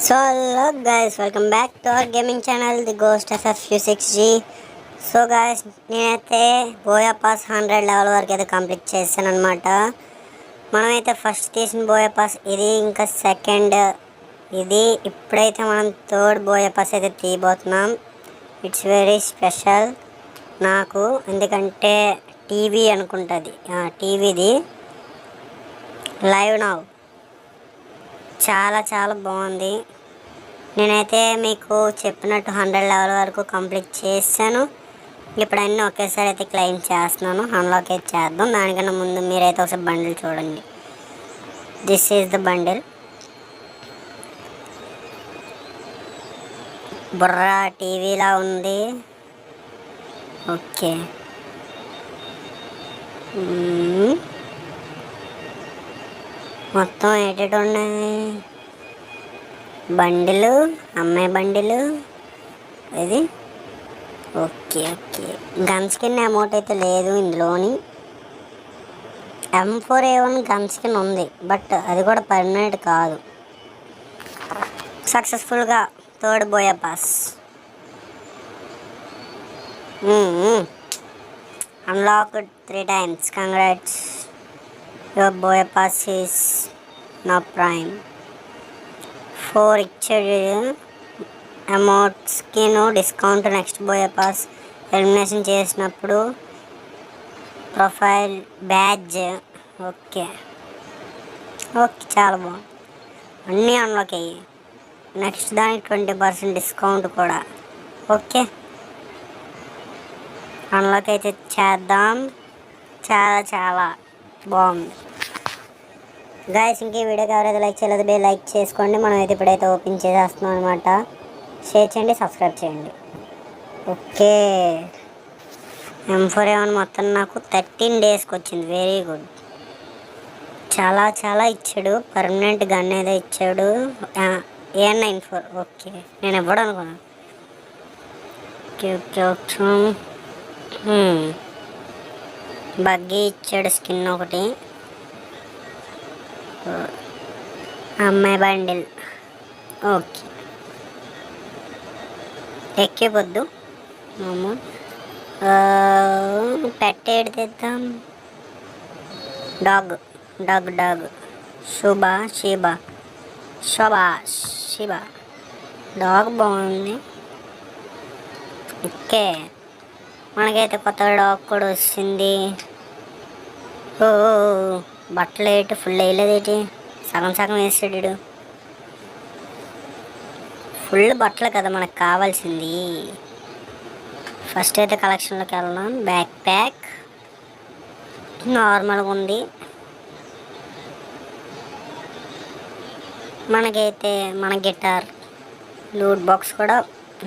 So hello guys, welcome back to our gaming channel, the Ghost FF6G. So guys నేనైతే buoy pass 100 level వరకు అయితే complete చేశాను అనమాట. మనమైతే ఫస్ట్ తీసిన బోయా పాస్ ఇది, ఇంకా సెకండ్ ఇది. ఇప్పుడైతే మనం థర్డ్ బోయా పాస్ అయితే తీయబోతున్నాం. ఇట్స్ వెరీ స్పెషల్ నాకు, ఎందుకంటే టీవీ అనుకుంటుంది, టీవీది లైవ్ నౌ చాలా చాలా బాగుంది. నేనైతే మీకు చెప్పినట్టు 100 లెవెల్ వరకు కంప్లీట్ చేశాను. ఇప్పుడు అన్నీ ఒకేసారి అయితే క్లెయిమ్ చేస్తున్నాను. అన్లాక్ అయితే చేద్దాం. దానికన్నా ముందు మీరైతే ఒకసారి బండిల్ చూడండి. This is the bundle. బుర్రా టీవీలా ఉంది. ఓకే, మొత్తం ఏటేటి ఉన్నాయి బండిలు, అమ్మాయి బండిలు ఇది. Okay okay, gun skin amount అయితే లేదు ఇందులోని. M4A1 గన్ స్కిన్ ఉంది, బట్ అది కూడా పర్మనెంట్ కాదు. సక్సెస్ఫుల్గా third buoy pass unlocked 3 times. Congrats, your buoy pass is నా ప్రైమ్. 4 ఇచ్చాడు amount skin discount. Next buoy pass elimination చేసినప్పుడు ప్రొఫైల్ బ్యాడ్జ్. ఓకే ఓకే, చాలా బాగుంది. అన్నీ అన్లాక్ అయ్యాయి. నెక్స్ట్ దానికి 20% డిస్కౌంట్ కూడా. ఓకే, అన్లాక్ అయితే చేద్దాం. చాలా చాలా బాగుంది గాయస్. ఇంకే వీడియోకి ఎవరైతే లైక్ చేయలేదు లైక్ చేసుకోండి. మనం అయితే ఇప్పుడైతే ఓపెన్ చేసేస్తున్నాం అనమాట. షేర్ చేయండి, సబ్స్క్రైబ్ చేయండి. ఓకే, M4A1 మొత్తం నాకు 13 డేస్కి వచ్చింది. వెరీ గుడ్, చాలా చాలా ఇచ్చాడు. పర్మనెంట్ గన్ ఏదో ఇచ్చాడు. AN94. ఓకే, నేను ఇవ్వడం అనుకున్నాను. ఓకే ఓకే ఓకే, బగ్గీ ఇచ్చాడు స్కిన్ ఒకటి. అమ్మాయి బండిల్. ఓకే, ఎక్కిపోద్దు. పెట్టేడు తెద్దాం. Dog dog dog. శుభ శిబ శిబ డాగ్ బాగుంది. ఓకే, మనకైతే కొత్త డాగ్ కూడా వచ్చింది. ఓ బట్టలు ఏంటి ఫుల్ వేయలేదేటి, సగం సగం వేసాడు. ఫుల్ బట్టలు కదా మనకు కావాల్సింది. ఫస్ట్ అయితే కలెక్షన్లోకి వెళ్దాం. బ్యాక్ ప్యాక్ నార్మల్గా ఉంది. మనకైతే మన గిటార్ లూట్ బాక్స్ కూడా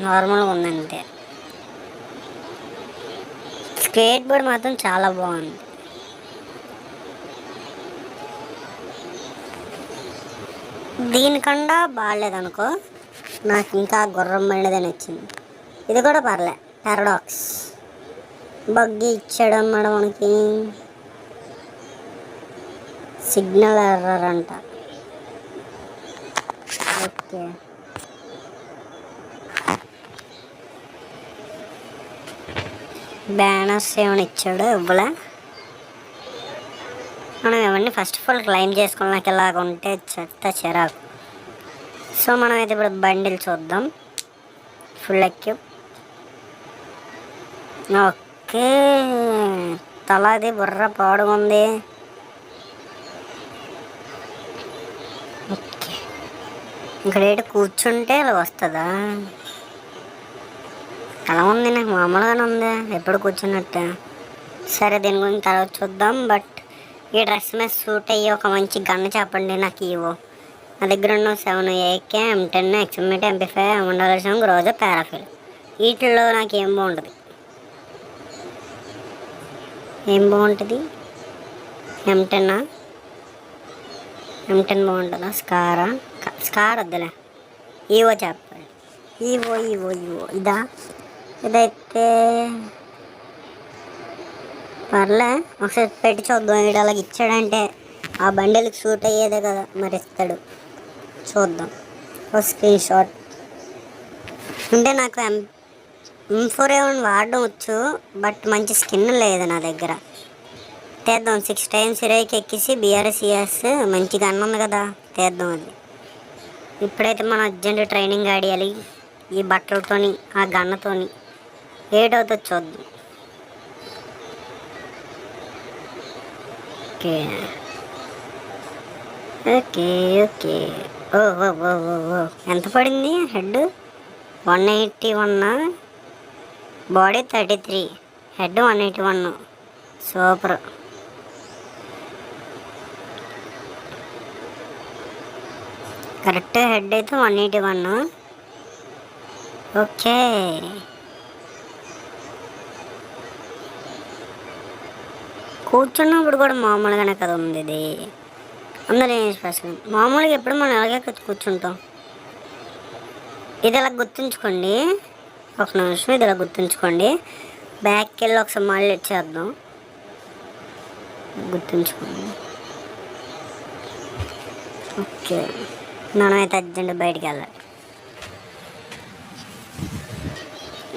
నార్మల్గా ఉంది అంతే. స్కేట్ బోర్డ్ మాత్రం చాలా బాగుంది. దీనికన్నా బాగాలేదనుకో, నాకు ఇంకా గుర్రం బండిదే నచ్చింది. ఇది కూడా పర్లే. పారాడాక్స్ బగ్గి ఇచ్చాడు అన్నమాట మనకి. సిగ్నల్ ఎర్రర్ అంట. ఓకే, బ్యానర్స్ ఏమైనా ఇచ్చాడు ఇవ్వలే. మనం ఇవన్నీ ఫస్ట్ ఆఫ్ ఆల్ క్లైమ్ చేసుకుని నాకు ఇలాగ ఉంటే చెత్త చిరాకు. సో మనం అయితే ఇప్పుడు బండిల్ చూద్దాం. Full equip. ఓకే, తలది బుర్ర పాడుగుంది. ఓకే, ఇక్కడ ఏంటి కూర్చుంటే ఇలా వస్తుందా? ఎలా ఉంది, నాకు మామూలుగానే ఉంది, ఎప్పుడు కూర్చున్నట్టు. సరే, దీని గురించి తర్వాత చూద్దాం. బట్ ఈ డ్రెస్ మీద సూట్ అయ్యి ఒక మంచి గన్ చెప్పండి నాకు. ఇవో నా దగ్గర ఉన్న 7 AK, M10, XM8, MP5, M1 గ్రోజో, పారాఫిల్. వీటిల్లో నాకు ఏం బాగుంటుంది? ఏం బాగుంటుంది? M10 బాగుంటుందా? స్కార్ వద్దులే. ఈవో చెప్పండి. ఈవో ఇదైతే పర్లే. ఒకసారి పెట్టి చూద్దాం. వీడు అలాగ ఇచ్చాడంటే ఆ బండిలకి సూట్ అయ్యేదే కదా, మరి ఇస్తాడు. చూద్దాం. ఓ స్క్రీన్ షాట్. అంటే నాకు M4A1 వాడడం వచ్చు, బట్ మంచి స్కిన్ లేదు నా దగ్గర. తీద్దాం 6 times ఇరవైకి ఎక్కిసి BRCS మంచి గన్ ఉంది కదా, తీద్దాం అది. ఇప్పుడైతే మనం అర్జెంట్ ట్రైనింగ్ ఆడియాలి ఈ బట్టలతోని, ఆ గన్నతోని. ఏటవుతుంది చూద్దాం. Okay okay okay. ఓ ఓ ఓ ఓ ఓ ఎంత పడింది head? 181, body 33, head 181. Super. Correct head అయితే 181. ఓకే, కూర్చున్నప్పుడు కూడా మామూలుగానే కదా ఉంది ఇది, అందులో ఏం స్పెషల్. మామూలుగా ఎప్పుడు మనం ఎలాగే కూర్చుంటాం. ఇది ఇలా గుర్తుంచుకోండి, ఒక నిమిషం ఇది ఇలా గుర్తుంచుకోండి. బ్యాక్కి వెళ్ళి ఒకసారి మళ్ళీ చేద్దాం. గుర్తుంచుకోండి. ఓకే, మనమైతే అర్జెంట్ బయటికి వెళ్ళాలి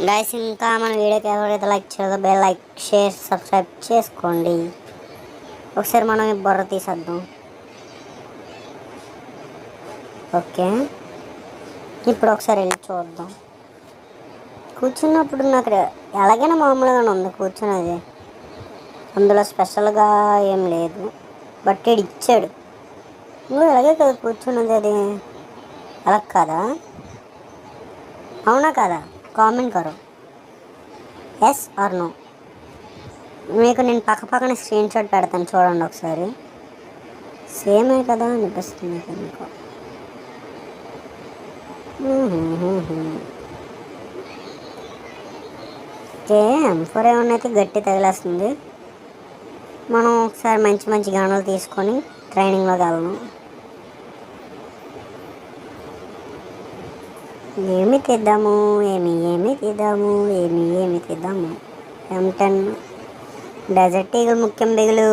గైస్. ఇంకా మన వీడియోకి ఎవరైతే లైక్ చేయదో లైక్, షేర్, సబ్స్క్రైబ్ చేసుకోండి. ఒకసారి మనం ఈ బొర్ర తీసేద్దాం. ఓకే, ఇప్పుడు ఒకసారి వెళ్ళి చూద్దాం. కూర్చున్నప్పుడు నాకు ఎలాగైనా మామూలుగానే ఉంది కూర్చున్నది, అందులో స్పెషల్గా ఏం లేదు. బట్ ఇది ఇచ్చాడు, నువ్వు ఎలాగే కదా కూర్చున్నది, అది అలా కదా, అవునా కదా? కామెంట్ కరో, ఎస్ ఆర్ నో. మీకు నేను పక్కన స్క్రీన్ షాట్ పెడతాను, చూడండి ఒకసారి. సేమే కదా అనిపిస్తుంది మీకు. ఓకే, M4A1 అయితే గట్టి తగిలేస్తుంది. మనం ఒకసారి మంచి మంచి గనులు తీసుకొని ట్రైనింగ్లోకి వెళ్దాం. ఏమి తీద్దాము, ఏమి తీద్దాము. M10 డెజర్ట్ ఈగల్ ముఖ్యం బిగులు.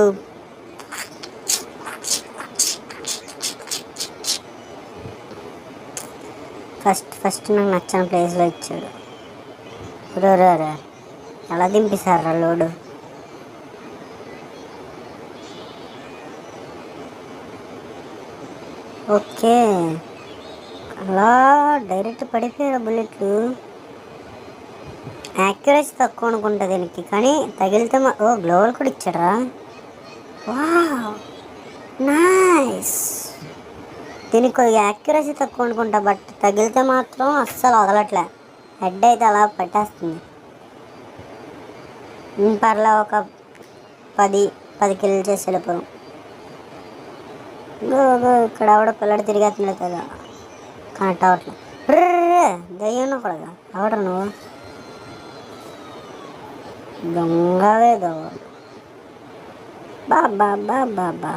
ఫస్ట్ నాకు నచ్చిన ప్లేస్లో ఇచ్చాడు. రా ఎలా దింపేశారా లోడు. ఓకే, అలా డైరెక్ట్ పడిపోయారు బుల్లెట్లు. యాక్యురసీ తక్కువ అనుకుంటా దీనికి, కానీ తగిలితే ఓ గ్లోవల్ కూడా ఇచ్చాడా. Wow, nice. దీనికి యాక్యురసీ తక్కువ అనుకుంటా, బట్ తగిలితే మాత్రం అస్సలు వదలట్లే. హెడ్ అయితే అలా పెట్టేస్తుంది. పర్లా ఒక 10 కిల్ చేసి వెళ్ళిపోయాం. ఇక్కడ ఆవిడ పిల్లడు తిరిగేస్తున్నాడు కదా, కనెక్ట్ అవ్వట్లేదు. దయ్యం కూడా ఆవిడ నువ్వు దొంగవే దొంగలు. బాబా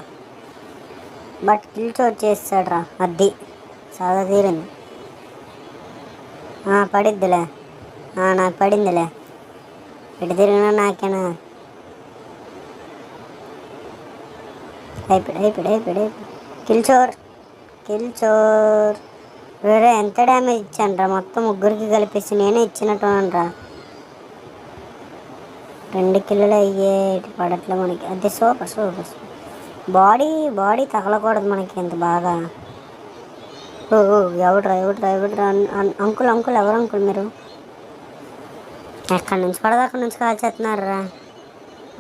బట్ కిల్ చోటు చేస్తాడు రా, అది చాలా తీరింది. పడిద్దిలే, నాకు పడిందిలే. ఎటు తిరిగినా నాకేనా. అయిపోయాడు. కిల్ చోర్. వేరే ఎంత డ్యామేజ్ ఇచ్చాను రా, మొత్తం ముగ్గురికి కలిపేసి నేనే ఇచ్చినట్టున్నాను. 2 కిల్లులు అయ్యేటి పడట్లే మనకి. అదే సూపర్. బాడీ తగలకూడదు మనకి ఎంత బాగా. ఎవడ్రా అంకుల్ ఎవరు అంకుల్ మీరు? ఎక్కడి నుంచి పడదా అక్కడి నుంచి కాల్చేస్తున్నారా.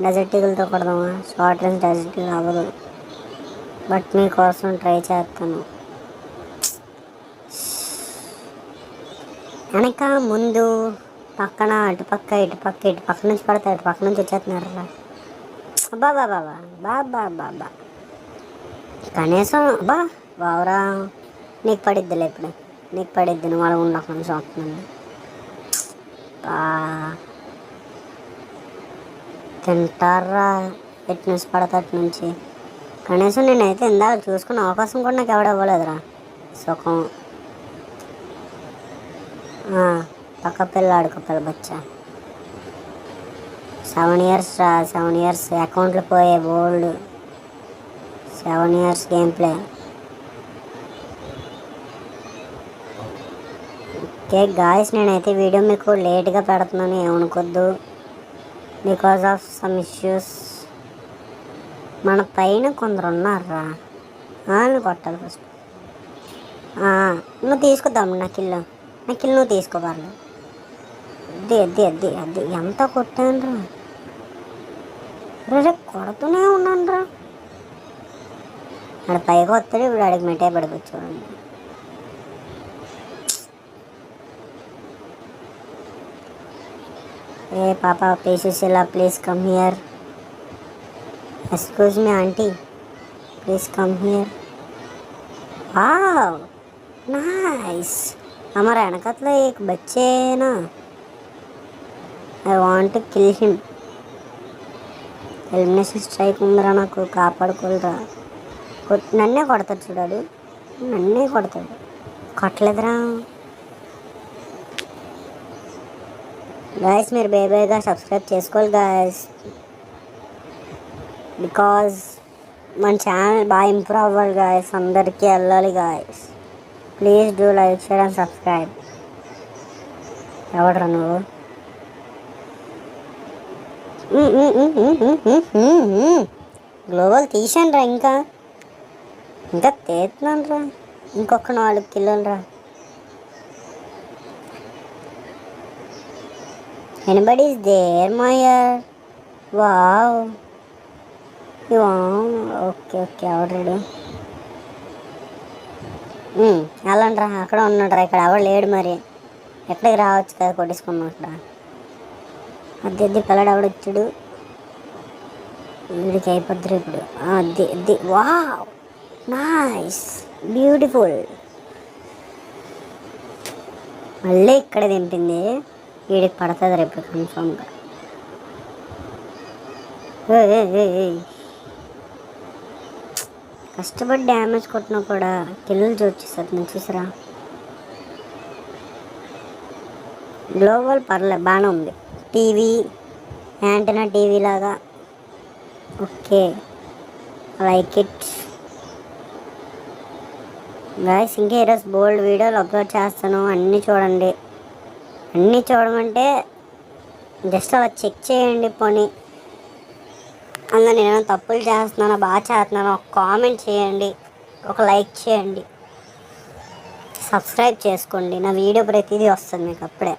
డెజర్ట్ ఈగల్తో కొడదామా? షార్ట్ రేంజ్ డెజర్ట్ ఈగల్ అవ్వదు, బట్ మీకోసం ట్రై చేస్తాను. వెనక ముందు పక్కన ఇటు పక్క నుంచి పడతా, ఇటు పక్క నుంచి వచ్చేస్తున్నారా. బాబా కనీసం బావరా. నీకు పడిద్దిలే ఇప్పుడు, నువ్వు అలా ఉన్న కొంచెం వస్తుంది. తింటారా ఎటు నుంచి పడతా అటు నుంచి. కనీసం నేనైతే ఇందాక చూసుకున్న అవకాశం కూడా నాకు ఎవడ ఇవ్వలేదురా. సుఖం. పక్క పిల్ల ఆడుకోపిల్ల బచ్చా. 7 years రా, 7 years అకౌంట్లు పోయే బోల్డ్. 7 years game play. Okay guys, నేనైతే వీడియో మీకు లేట్గా పెడుతున్నాను, ఏమనుకోద్దు. Because of some issues. మన పైన కొందరు ఉన్నారా, నువ్వు కొట్టాలి ఫస్ట్. నువ్వు తీసుకుందాం నాకు నువ్వు తీసుకోవాలి. అది ఎంత కొట్టాను రా, కొడుతూనే ఉన్నాను రా. ఆడ పైకి వస్తాడు, ఇప్పుడు ఆడికి మెటే పడిపోయి. ఏ పాపా పేషుశీలా, please come here. Excuse me aunty, please come here. Wow nice. हमारा వెనకట్ల एक बच्चे है ना, I want kill him. Elimination strike ఉందిరా, నాకు కాపాడుకోలేరా. నన్నే కొడతాడు చూడాడు, నన్నే కొడతాడు. కొట్టలేదురా గాయస్. మీరు బేబేగా సబ్స్క్రైబ్ చేసుకోవాలి గాయస్, బికాజ్ మన ఛానల్ బాగా ఇంప్రూవ్ అవ్వాలి గాయస్, అందరికీ వెళ్ళాలి guys. Please do like, share and subscribe. ఎవడరా నువ్వు? గ్లోబల్ తీసాను రా, ఇంకా తీస్తున్నాను రా, ఇంకొక 4 కిలోలు రా. ఎనీబడి ఈస్ దేర్ మాయర్? వావ్, ఓకే ఆల్రెడీ వెళ్ళండి రా. అక్కడ ఉన్నాడు రా, ఇక్కడ ఎవడు లేడు. మరి ఎక్కడికి రావచ్చు కదా, కొట్టేసుకున్నాం అక్కడ. అది పిల్లడు ఎవడొచ్చాడు, వీడికి అయిపోద్ది ఇప్పుడు. అది వావ్ నైస్, బ్యూటిఫుల్. మళ్ళీ ఇక్కడ దింపింది, వీడికి పడుతుంది రేపు కన్ఫామ్గా. కష్టపడి డ్యామేజ్ కొట్టినా కూడా కిల్లు చూసేస్తుంది. నేను చూసారా, గ్లోబల్ పర్లేదు, బాగానే ఉంది. టీవీ యాంటెనా టీవీ లాగా. Okay, like it guys. ఇంకా ఈరోజు బోల్డ్ వీడియోలు అప్లోడ్ చేస్తాను, అన్నీ చూడండి. అన్నీ చూడమంటే జస్ట్ అలా చెక్ చేయండి. పోనీ అందులో నేను తప్పులు చేస్తున్నాను, బాగా చేస్తున్నాను, ఒక కామెంట్ చేయండి, ఒక లైక్ చేయండి, సబ్స్క్రైబ్ చేసుకోండి. నా వీడియో ప్రతిదీ వస్తుంది మీకు అప్పుడే.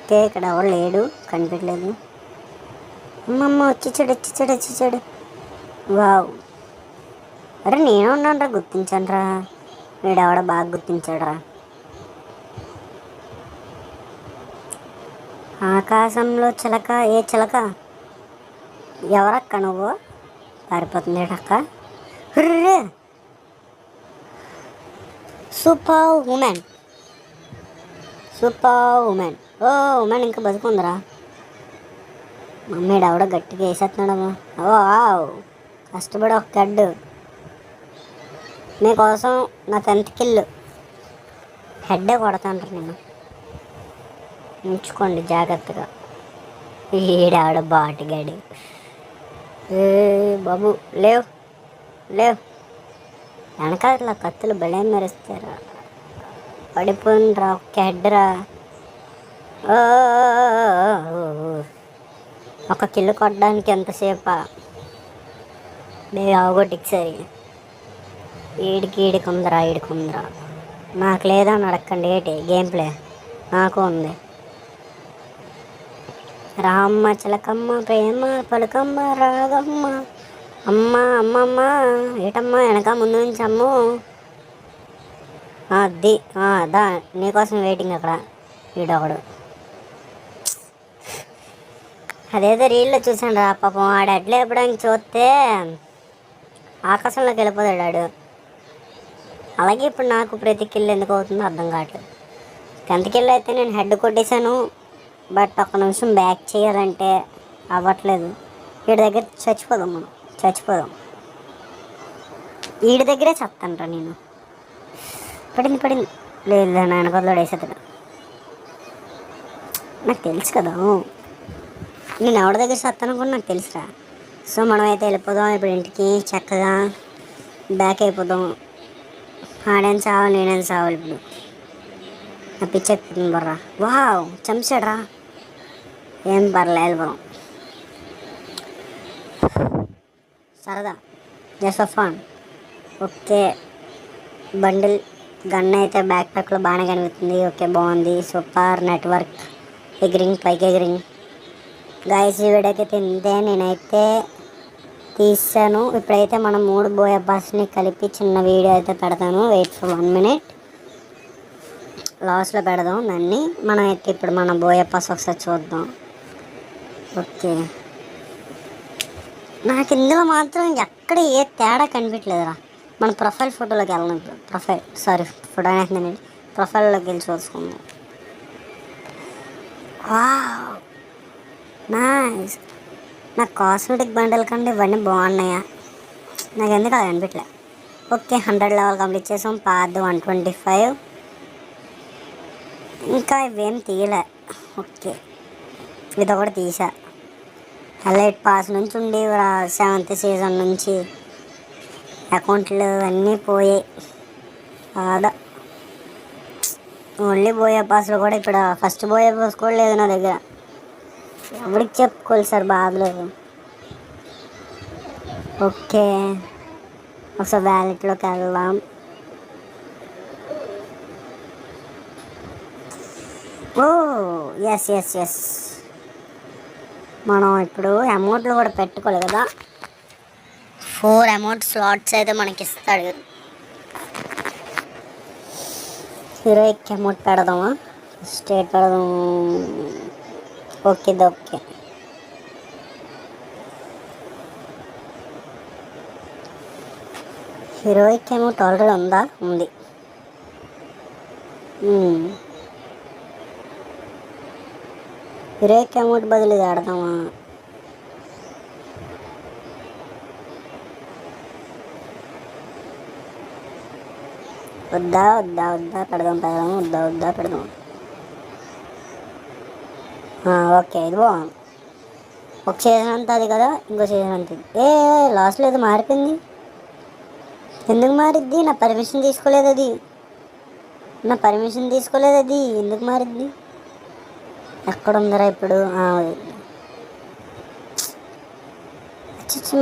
ఓకే, ఇక్కడ ఎవరు లేడు, కనిపించలేదు. అమ్మమ్మ వచ్చేసాడు. వావ్, అరే నేను ఉన్నాను రా, గుర్తించాను రా. వీడెవడ బాగా గుర్తించాడు రా. ఆకాశంలో చిలక, ఏ చిలక? ఎవరక్క నువ్వు? పారిపోతుంది అక్క. Super women. ఓ ఉమెన్ ఇంకా బతుకుందరా. మమ్మీడు ఎవడో గట్టిగా వేసేస్తున్నాడమ్మా. కష్టపడి ఒక గడ్డు మీకోసం. నా 10th కిల్ హెడ్డే కొడతాంటారు, నేను ఉంచుకోండి జాగ్రత్తగా. ఈడావిడ బాటిగాడు. బాబు లేవు వెనకాల కత్తులు బలే మెరుస్తారా. పడిపోయినరా, ఒక్క హెడ్రా. ఒక కిల్లు కొట్టడానికి ఎంతసేపా? నేను అవగొట్టికి సరి. ఈడికి ఉందరా. నాకు లేదని అడగండి. ఏంటి గేమ్ ప్లే? నాకు ఉంది. రామ్మ చిలకమ్మ ప్రేమ పలుకమ్మ రాగమ్మ, అమ్మమ్మ ఏటమ్మా వెనక ముందు నుంచి అమ్ము. అది దా నీకోసం వెయిటింగ్ అక్కడ. వీడొకడు అదేదో రీల్లో చూసాను రా, పాపం ఆడు అడ్లు ఇవ్వడానికి చూస్తే ఆకాశంలోకి వెళ్ళిపోతాడు. అలాగే ఇప్పుడు నాకు ప్రతి కిల్లు ఎందుకు అవుతుందో అర్థం కావట్లేదు. 10th కిల్ అయితే నేను హెడ్ కొట్టేశాను, బట్ ఒక్క నిమిషం బ్యాక్ చేయాలంటే అవ్వట్లేదు. వీడి దగ్గర చచ్చిపోదాం. వీడి దగ్గరే చెప్తాను రా నేను. పడింది లేదు, నా వెనకొదలాడు వేసేతాడు. నాకు తెలుసు కదా, నేను ఎవరి దగ్గర చెప్తాను కూడా నాకు తెలుసురా. సో మనమైతే వెళ్ళిపోదాం ఇప్పుడు ఇంటికి, చక్కగా బ్యాక్ అయిపోదాం. ఆడేం సావాలి నేనేం సావాలి ఇప్పుడు. నా పిచ్చెక్కుతుంది బర్రా. వావ్ చంపాడురా. ఏం పర్లేదు బ్రో, సరదా just for fun. Okay bundle gun అయితే బ్యాక్ ప్యాక్లో బాగానే కనిపిస్తుంది. ఓకే బాగుంది, సూపర్. నెట్వర్క్ ఎగిరింగ్ పైకి ఎగిరింగ్. గాయస్ ఈ వీడియోకి తింటే నేనైతే తీసాను. ఇప్పుడైతే మనం 3 బోయపాస్ని కలిపి చిన్న వీడియో అయితే పెడతాను. Wait for 1 minute. లాస్ట్లో పెడదాం దాన్ని. మనం అయితే ఇప్పుడు మన బోయపాస్ ఒకసారి చూద్దాం. ఓకే నాకు ఇందులో మాత్రం ఎక్కడ ఏ తేడా కనిపించలేదురా. మన ప్రొఫైల్ ఫోటోలోకి వెళ్ళాం ఇప్పుడు. ఫోటో అనేది ప్రొఫైల్లోకి వెళ్ళి చూసుకుందాం. Wow nice. నాకు కాస్మెటిక్ బండల్ కంటే ఇవన్నీ బాగున్నాయా? నాకు ఎందుకు అది అనిపించలే. ఓకే 100 లెవెల్ కంప్లీట్ చేసాం. పాద్ 125. ఇంకా ఇవేం తీయలే. ఓకే ఇది ఒకటి తీసా. హైలైట్ పాస్ నుంచి ఉండి 7th సీజన్ నుంచి అకౌంట్లు అన్నీ పోయాయి. కాదా ఓన్లీ బోయా పాస్లో కూడా ఇప్పుడు ఫస్ట్ బోయా పాస్ కూడా లేదు నా దగ్గర. ఎవరికి చెప్పుకోవాలి సార్ బాగలేదు. ఓకే ఒకసారి వ్యాలెట్లోకి వెళ్దాం. ఓ ఎస్ ఎస్ ఎస్. మనం ఇప్పుడు అమౌంట్లు కూడా పెట్టుకోవాలి కదా. 4 అమౌంట్ స్లాట్స్ అయితే మనకి ఇస్తాడు. హీరోయిక్ అమౌంట్ పెడదామా? స్టేట్ పెడదాం. Okay okay heroic amount already ఉందా? ఉంది. హీరోయిక్ అమౌంట్ బదులు ఇది ఆడదామా? వద్దా వద్దా వద్దా పెడదాం పెడదాం. ఓకే ఇది బాగుంది. ఒక సీజన్ అంతా అది కదా, ఇంకో సీజన్ అంత ఇది. లాస్ట్లో ఏదో మారిపోయింది. ఎందుకు మారిద్ది? నా పర్మిషన్ తీసుకోలేదు అది. ఎందుకు మారిద్ది? ఎక్కడ ఉందరా ఇప్పుడు?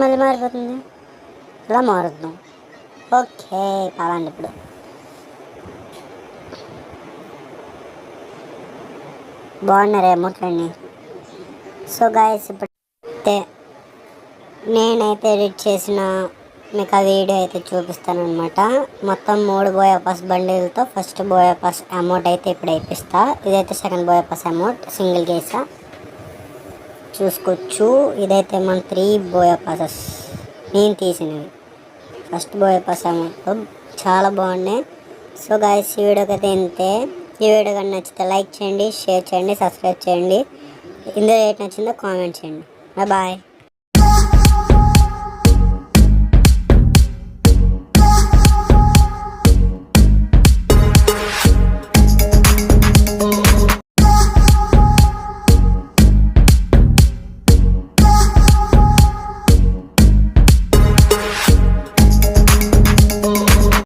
మళ్ళీ మారిపోతుంది. ఇలా మారుద్దాం. ఓకే పదండి ఇప్పుడు. బాగున్నారా అమౌంట్లన్నీ? సో గాయస్ ఇప్పుడు నేనైతే ఎడిట్ చేసిన మీకు ఆ వీడియో అయితే చూపిస్తాను అనమాట. మొత్తం 3 బోయపాస్ బండిలతో ఫస్ట్ బోయపాస్ అమౌంట్ అయితే ఇప్పుడు వేయిస్తా. ఇదైతే సెకండ్ బోయపాస్ అమౌంట్ సింగిల్ కేసా చూసుకోవచ్చు. ఇదైతే మన 3 బోయపాసెస్ నేను తీసినవి. ఫస్ట్ బోయపాస్ అమౌంట్ చాలా బాగున్నాయి. సో గాయస్ ఈ వీడియోకి అయితే ఇంతే. ఈ వీడియో కానీ నచ్చితే లైక్ చేయండి, షేర్ చేయండి, సబ్స్క్రైబ్ చేయండి. ఇందులో ఏది నచ్చిందో కామెంట్ చేయండి. బాయ్.